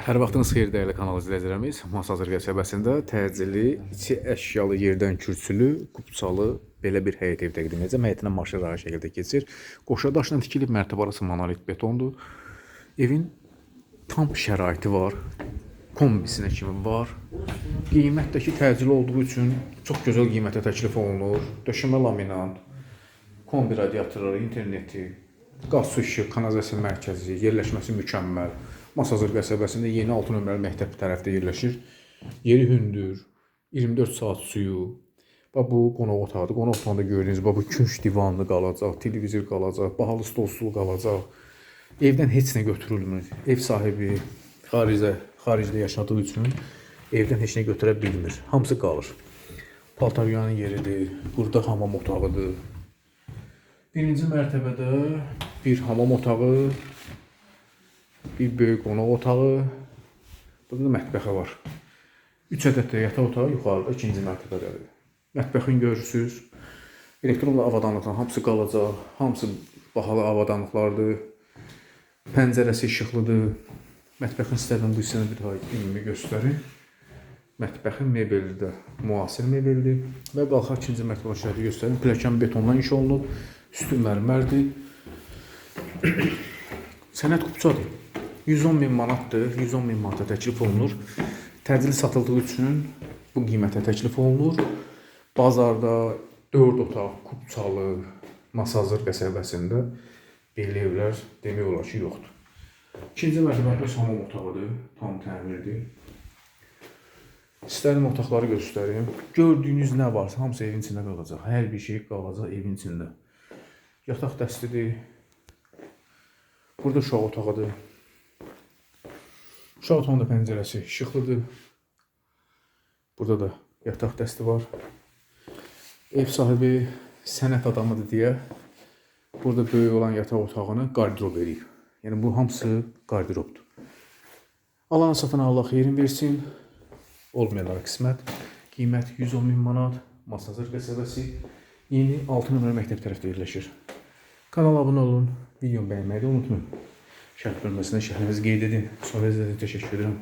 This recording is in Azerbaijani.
Hər vaxtınız xeyir dəyərli kanal izləyicilərimiz. Masazır qəsəbəsində təcili, içi əşyalı, yerdən kürsülü, qubçalı belə bir həyət ev təqdim edəcəm. Həyətinə maşın rahat şəkildə keçir. Qoşa daşla tikilib, mərtəbə arası monolit betondur. Evin tam şəraiti var. Kombisinə kimi var. Qiymətdəki təcili olduğu üçün çox gözəl qiymətə təklif olunur. Döşəmə laminat, kombi radiatorları, interneti, qaz su işi, kanalizasiya mərkəzi, yerləşməsi mükəmməl. Masazır qəsəbəsində yeni 6 nömrəli məktəb tərəfdə yerləşir. Yeri hündür, 24 saat suyu. Bu qonaq otağıdır. Qonaq otağında gördüyünüz bu künc divanlı qalacaq, televizor qalacaq, bahalı stol qalacaq. Evdən heç nə götürülmür. Ev sahibi xaricdə yaşadığı üçün evdən heç nə götürə bilmir. Hamısı qalır. Paltaryanın yeridir. Burada hamam otağıdır. Birinci mərtəbədə bir hamam otağı, bir böyük qonaq otağı, burada da mətbəxi var. 3 ədəd də yataq otağı yuxarıda, ikinci mərtəbədədir. Mətbəxini görürsünüz. Elektronla avadanlıqların hamısı qalacaq, hamısı bahalı avadanlıqlardır. Pəncərəsi işıqlıdır. Mətbəxin istədim bu hissəni bir daha ümumi göstərin. Mətbəxin mebeli də müasir mebeldir. Və qalxaq ikinci mərtəbə şəhəri göstərin. Pilləkən betondan iş olunub, üstü mərmərdir. Sənət qubçadır. 110.000 manatdır, 110.000 manata təklif olunur. Təcili satıldığı üçün bu qiymətə təklif olunur. Bazarda 4 otaq, qubçalı, Masazır qəsəbəsində belə evlər demək olar ki, yoxdur. İkinci mərtəbədə hamam otağıdır, tam təmirdir. İstədim otaqları göstərim. Gördüyünüz nə varsa hamısı evin içində qalacaq. Hər bir şey qalacaq evin içində. Yataq dəstidir. Burada uşaq otağıdır. Uşaq otağında pəncərəsi işıqlıdır. Burada da yataq dəsti var. Ev sahibi sənət adamıdır deyə burada böyük olan yataq otağını qardirob edib. Yəni bu hamısı qardirobdur. Alan satan Allah xeyrin versin. Olmayanlara qismət. Qiymət 110.000 manat. Masazır qəsəbəsi. Yeni 6 nömrəli məktəb tərəfdə yerləşir. Kanala abunə olun. Videomu bəyənməyi də unutmayın. Şərh bölməsində şəhrinizi qeyd edin. Sonra izlədiyiniz üçün təşəkkür edirəm.